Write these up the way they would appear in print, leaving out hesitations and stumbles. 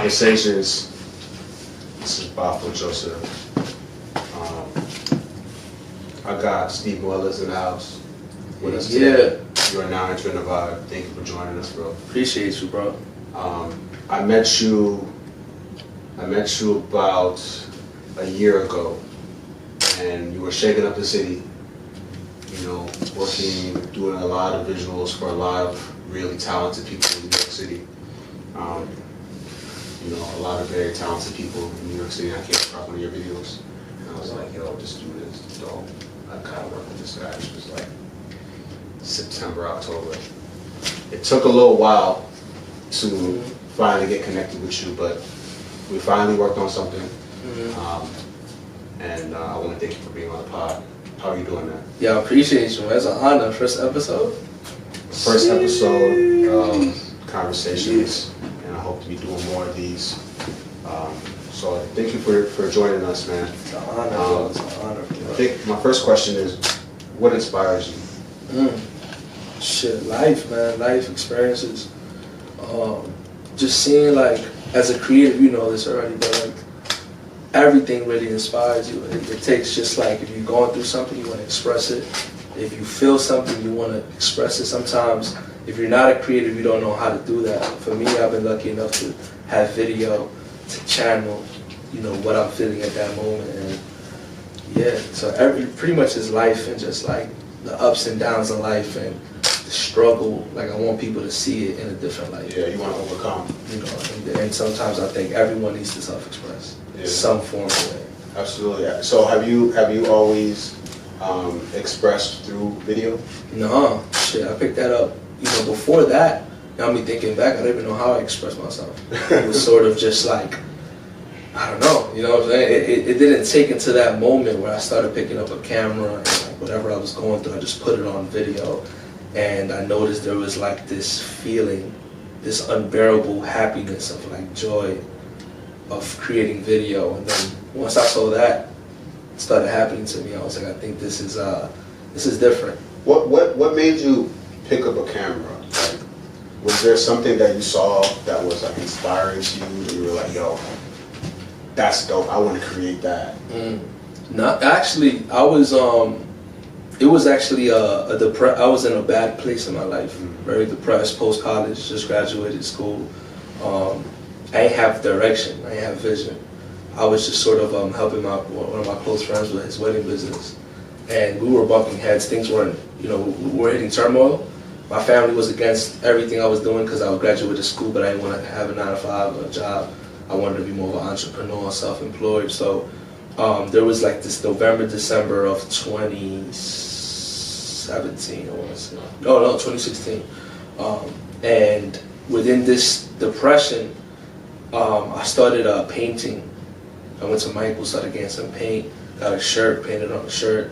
Cnvrsations. This is Bob Joseph. I got Steve Muelz in the house with us today. You are now entering the vibe. Thank you for joining us, bro. Appreciate you, bro. I met you about a year ago, and you were shaking up the city. You know, working, doing a lot of visuals for a lot of really talented people in New York City. You know, a lot of very talented people in New York City. I came across one of your videos, and I was like, yo, this dude is dope. I kind of worked with this guy. It was like September, October. It took a little while to finally get connected with you, but we finally worked on something. And I want to thank you for being on the pod. How are you doing, man? Yeah, I appreciate you. That's an honor. First episode? First episode of Cnvrsations, and I hope to be doing more of these. So thank you for joining us, man. It's an honor, it's an honor. I think my first question is, what inspires you? Shit, life, man. Life experiences. Just seeing, like, as a creative, you know this already, but like, everything really inspires you. It takes just like, if you're going through something, you want to express it. If you feel something, you want to express it. Sometimes, if you're not a creative, you don't know how to do that. For me, I've been lucky enough to have video to channel, you know, what I'm feeling at that moment. And yeah, so pretty much is life, and just like the ups and downs of life and the struggle. Like, I want people to see it in a different light. Yeah, you want to overcome. You know, and sometimes I think everyone needs to self-express. Some form of way. Absolutely. So have you always expressed through video? No, shit. I picked that up. You know, before that, now me thinking back, I don't even know how I expressed myself. It was sort of just like, I don't know. You know what I'm saying? It didn't take into that moment where I started picking up a camera and like whatever I was going through, I just put it on video, and I noticed there was like this feeling, this unbearable happiness of like joy of creating video. And then once I saw that started happening to me, I was like, I think this is different. What made you pick up a camera? Like, was there something that you saw that was like inspiring to you, and you were like, yo, that's dope, I want to create that? No, actually, I was it was actually I was in a bad place in my life, very depressed, post college, just graduated school. I didn't have direction, I didn't have vision. I was just sort of helping one of my close friends with his wedding business. And we were bumping heads, things weren't, you know, we were hitting turmoil. My family was against everything I was doing because I was graduated school, but I didn't want to have a 9-to-5 job. I wanted to be more of an entrepreneur, self-employed. So there was like this November, December of 2017, I want to say. No, 2016. And within this depression, I started painting. I went to Michael's, started getting some paint, got a shirt, painted on a shirt.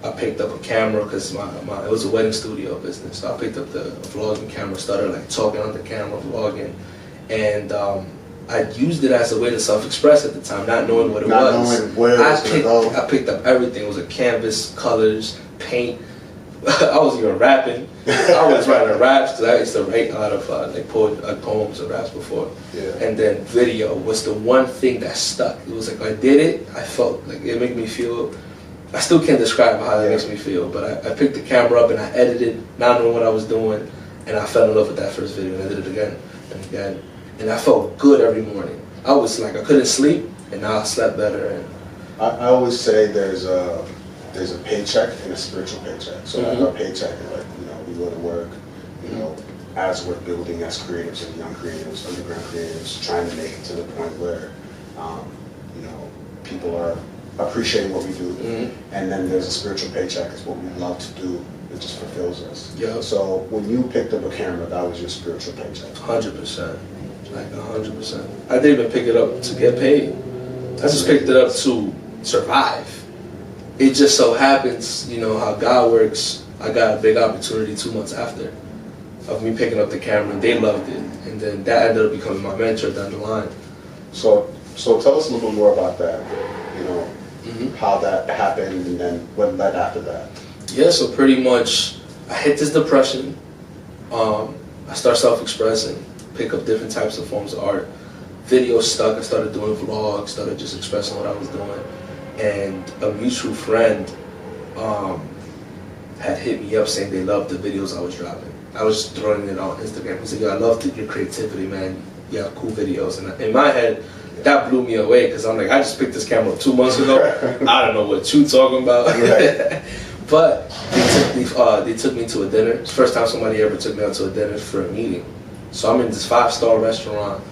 I picked up a camera because it was a wedding studio business. So I picked up the vlogging camera, started like talking on the camera, vlogging. And I used it as a way to self-express at the time, not knowing what it was. Not knowing where it was going to go. I picked up everything. It was a canvas, colors, paint. I was even rapping. I was writing raps because I used to write a lot of poems and raps before. Yeah. And then video was the one thing that stuck. It was like, I did it, I felt like it made me feel, I still can't describe how that makes me feel, but I picked the camera up and I edited, not knowing what I was doing, and I fell in love with that first video, and I did it again and again. And I felt good every morning. I was like, I couldn't sleep, and now I slept better. And I always say there's a paycheck and a spiritual paycheck. So like our paycheck is like, you know, we go to work, you know, as we're building as creatives and young creatives, underground creatives, trying to make it to the point where, you know, people are appreciating what we do. And then there's a spiritual paycheck, is what we love to do. It just fulfills us. Yeah. So when you picked up a camera, that was your spiritual paycheck. 100%, like 100%. I didn't even pick it up to get paid. I just picked it up to survive. It just so happens, you know, how God works. I got a big opportunity 2 months after of me picking up the camera, and they loved it. And then that ended up becoming my mentor down the line. So tell us a little bit more about that, you know, how that happened, and then what led after that. Yeah, so pretty much I hit this depression. I start self-expressing, pick up different types of forms of art. video stuck. I started doing vlogs, started just expressing what I was doing. And a mutual friend had hit me up saying they loved the videos I was dropping. I was just throwing it on Instagram. He said, yo, I love your creativity, man. You have cool videos. And in my head, that blew me away because I'm like, I just picked this camera up 2 months ago. I don't know what you talking about. Right. But they took me to a dinner. It's the first time somebody ever took me out to a dinner for a meeting. So I'm in this 5-star restaurant.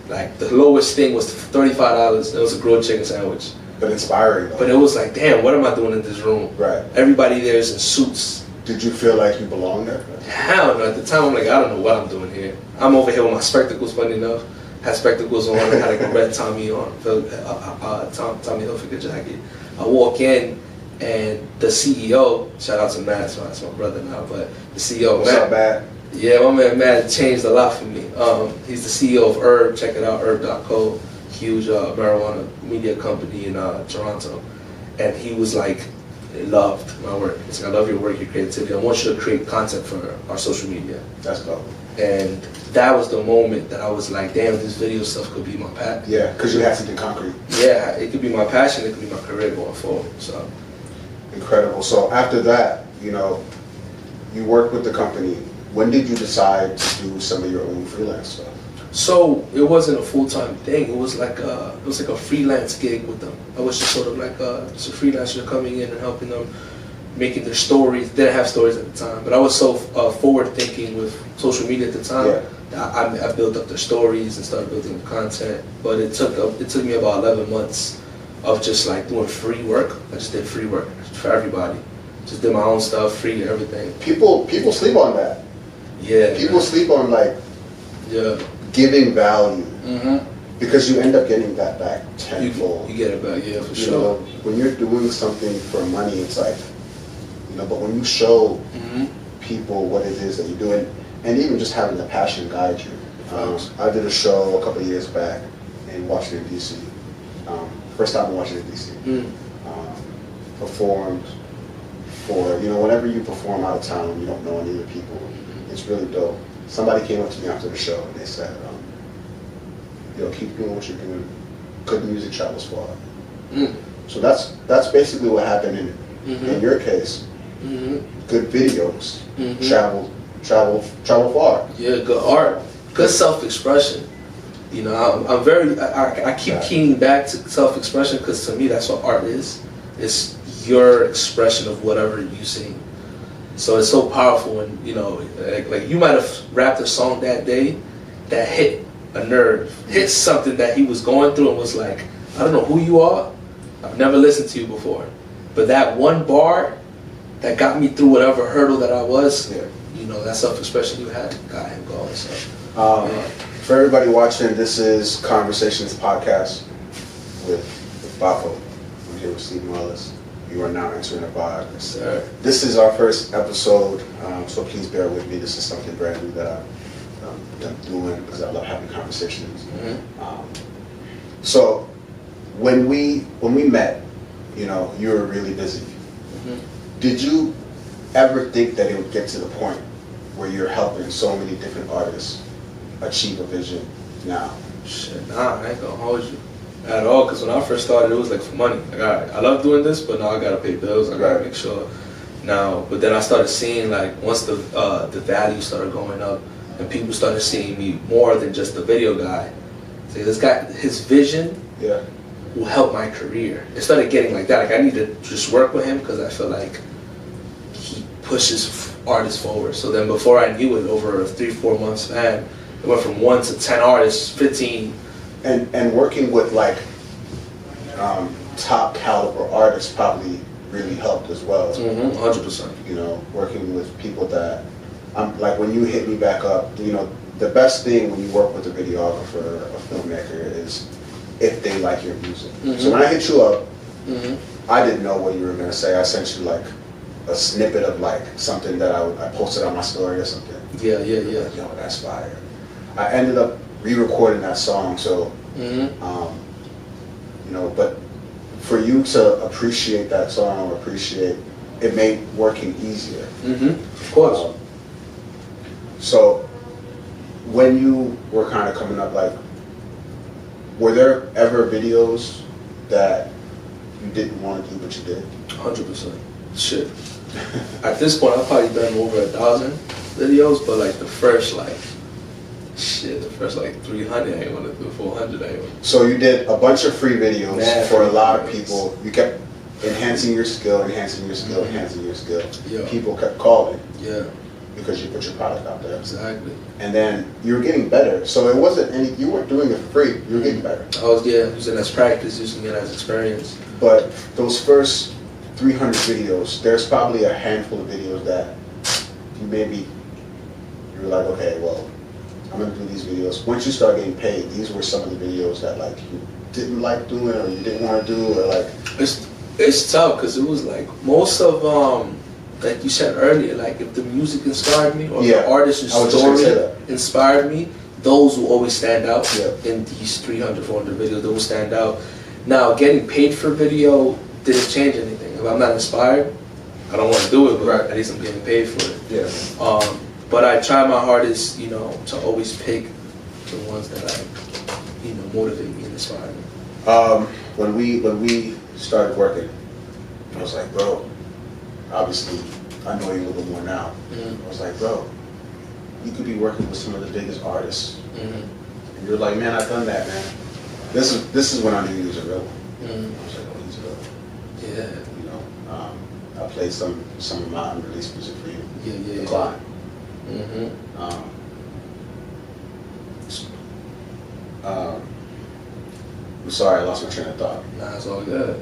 Like the lowest thing was $35. It was a grilled chicken sandwich. But inspiring though. But it was like, damn, what am I doing in this room? Right. Everybody there is in suits. Did you feel like you belonged there? Hell no. At the time, I'm like, I don't know what I'm doing here. I'm over here with my spectacles, funny enough. Had spectacles on, I had like a red Tommy on, Tommy Hilfiger jacket. I walk in, and the CEO, shout out to Matt, that's my brother now, but the CEO, What's up, Matt? Yeah, my man Matt changed a lot for me. He's the CEO of Herb, check it out, herb.co, huge marijuana media company in Toronto. And he was like, loved my work. He's like, I love your work, your creativity. I want you to create content for our social media. That's dope. And that was the moment that I was like, damn, this video stuff could be my passion. Yeah, because you had something concrete. Yeah, it could be my passion, it could be my career going forward, so. Incredible. So after that, you know, you worked with the company. When did you decide to do some of your own freelance stuff? So it wasn't a full-time thing. It was like a freelance gig with them. I was just sort of like just a freelancer coming in and helping them, making their stories. They didn't have stories at the time, but I was so forward-thinking with social media at the time. Yeah. I built up their stories and started building the content. But it took me about 11 months of just like doing free work. I just did free work for everybody. Just did my own stuff, free everything. People sleep on that. Yeah. People sleep on like giving value because you end up getting that back tenfold. You get it back, yeah, for You sure. know, when you're doing something for money, it's like, you know, but when you show people what it is that you're doing, and even just having the passion guide you. I did a show a couple of years back in Washington, D.C. First time in Washington, D.C. Performed for, you know, whenever you perform out of town, you don't know any of the people. It's really dope. Somebody came up to me after the show and they said, yo, keep doing what you're doing. Good music travels far. So that's basically what happened in your case. Good videos travel far. Yeah, good art, good self-expression. You know, I keep keying back to self-expression because to me that's what art is. It's your expression of whatever you sing. So it's so powerful when, you know, like you might have rapped a song that day that hit a nerve, hit something that he was going through and was like, I don't know who you are, I've never listened to you before. But that one bar that got me through whatever hurdle that I was, you know, that self-expression you had got him going. So, for everybody watching, this is Cnvrsations podcast with Bafo. I'm here with Steve Muelz. You are now entering a vibe. yes, sir. This is our first episode, so please bear with me. This is something brand new that I'm doing because I love having conversations. So when we met, you know, you were really busy. Did you ever think that it would get to the point where you're helping so many different artists achieve a vision now? Shit, nah, I ain't gonna hold you at all. Because when I first started, it was like for money. Like, all right, I love doing this, but now I gotta pay bills. I gotta make sure. Now, but then I started seeing like once the value started going up, and people started seeing me more than just the video guy. See, this guy, his vision will help my career. It started getting like that. Like I need to just work with him because I feel like he pushes artists forward. So then before I knew it, over a 3-4 month span, it went from 1 to 10 artists, 15. And working with like top caliber artists probably really helped as well. 100%. You know, working with people that, like when you hit me back up, you know, the best thing when you work with a videographer, a filmmaker, is if they like your music. So when I hit you up, I didn't know what you were gonna say. I sent you like a snippet of like something that I posted on my story or something. Yeah. Like, yo, that's fire. I ended up re-recording that song, so you know, but for you to appreciate that song, appreciate it, made working easier. Of course. So when you were kind of coming up, like Were there ever videos that you didn't want to do but you did? 100%. Shit. At this point, I've probably done over 1,000 videos, but like the first like 300 I ain't want to do, 400 I ain't want to do. So you did a bunch of free videos for a lot of videos. people. You kept enhancing your skill, enhancing your skill, enhancing your skill. Yeah. People kept calling. Yeah. Because you put your product out there. Exactly. And then you were getting better. So it wasn't any, you weren't doing it for free, you were getting better. I was, using it as practice, using it as experience. But those first 300 videos, there's probably a handful of videos that you were like, okay, well, I'm gonna do these videos. Once you start getting paid, these were some of the videos that like you didn't like doing or you didn't want to do, or like. It's tough because it was like most of like you said earlier, like if the music inspired me or the artist's story inspired me, those will always stand out in these 300, 400 videos. They will stand out. Now, getting paid for video didn't change anything. If I'm not inspired, I don't want to do it, but at least I'm getting paid for it. Yeah. But I try my hardest, to always pick the ones that motivate me and inspire me. When we started working, I was like, bro, obviously, I know you a little more now. I was like, bro, you could be working with some of the biggest artists. And you're like, man, I've done that, man. This is when I knew he was a real one. I was like, oh, he's a real one. Yeah. I played some of my unreleased music for you. Yeah. The Climb. I'm sorry, I lost my train of thought. Nah, it's all good.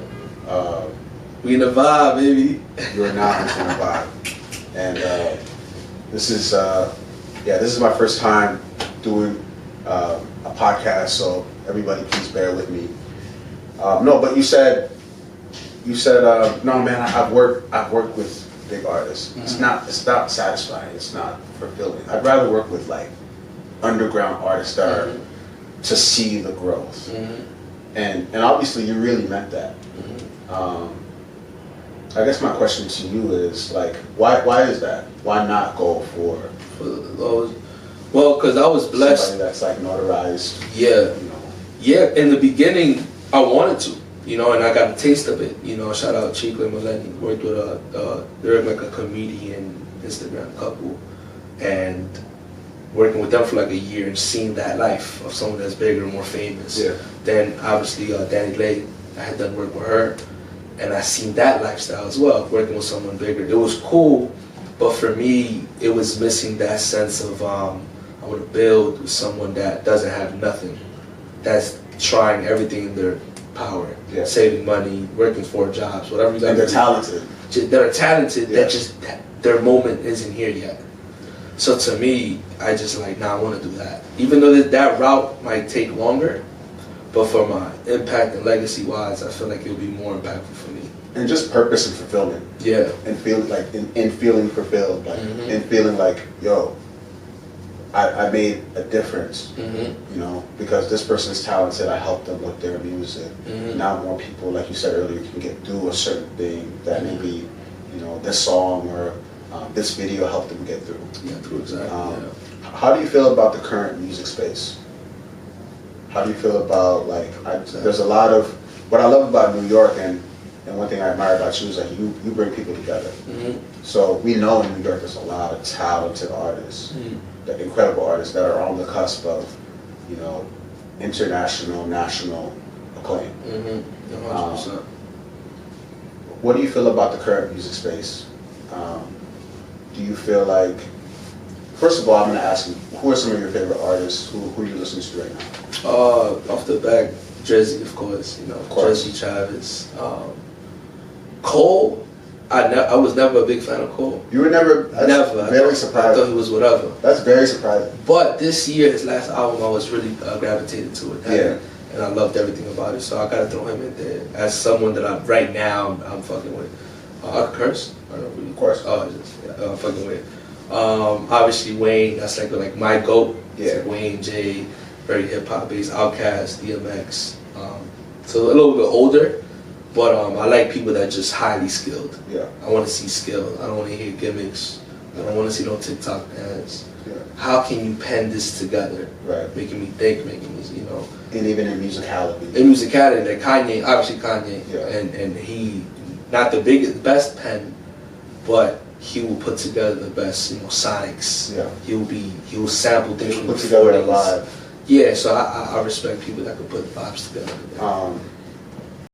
We in the vibe, baby. You're now in the vibe. And this is my first time doing a podcast, so everybody please bear with me. No, but you said no, man, I've worked with big artists. It's not satisfying, it's not fulfilling. I'd rather work with like underground artists that are to see the growth. And obviously you really meant that. I guess my question to you is like, why is that? Why not go for those? Well, because I was blessed. Somebody that's like notarized. Yeah. Yeah. In the beginning, I wanted to, and I got a taste of it. Shout out Chico and Millennium. Worked with they're like a comedian Instagram couple, and working with them for like a year and seeing that life of someone that's bigger and more famous. Yeah. Then obviously Danny Lay, I had done work with her. And I seen that lifestyle as well, working with someone bigger. It was cool, but for me, it was missing that sense of I want to build with someone that doesn't have nothing, that's trying everything in their power, saving money, working 4 jobs, whatever you got. And they're talented. They're talented. That just their moment isn't here yet. So to me, I just like, I want to do that. Even though that route might take longer. But for my impact and legacy wise, I feel like it would be more impactful for me. And just purpose and fulfillment. Yeah. And feeling like, in feeling fulfilled, like, and feeling like, yo, I made a difference, because this person is talented, I helped them with their music. Now more people, like you said earlier, can do a certain thing that maybe, this song or this video helped them get through. Yeah, true, exactly. How do you feel about the current music space? How do you feel about, like, there's a lot of, what I love about New York, and one thing I admire about you is that you bring people together. So we know in New York there's a lot of talented artists, incredible artists that are on the cusp of, international, national acclaim. 100%. What do you feel about the current music space? Do you feel like, first of all, I'm going to ask you, who are some of your favorite artists? Who are you listening to right now? Off the back, Drizzy, of course. Drizzy, Travis. Cole, I was never a big fan of Cole. You were never? Never. Very surprising. I thought he was whatever. That's very surprising. But this year, his last album, I was really gravitated to it. And I loved everything about it, so I gotta throw him in there as someone that right now I'm fucking with. I could curse? I don't know. Of course. I'm fucking with. Obviously Wayne, that's like my GOAT. Like Wayne, Jay, very hip hop based, Outkast, DMX. So a little bit older, but I like people that are just highly skilled. I want to see skill. I don't want to hear gimmicks. I don't want to see no TikTok dance. how can you pen this together? Right. Making me think, making me, you know. And even in musicality. In musicality, like Kanye, obviously Kanye, Yeah. and he, not the biggest, best pen, but he will put together the best, you know, sonics. Yeah. He will sample things from Put the together a 40s. live. Yeah, so I respect people that can put vibes together.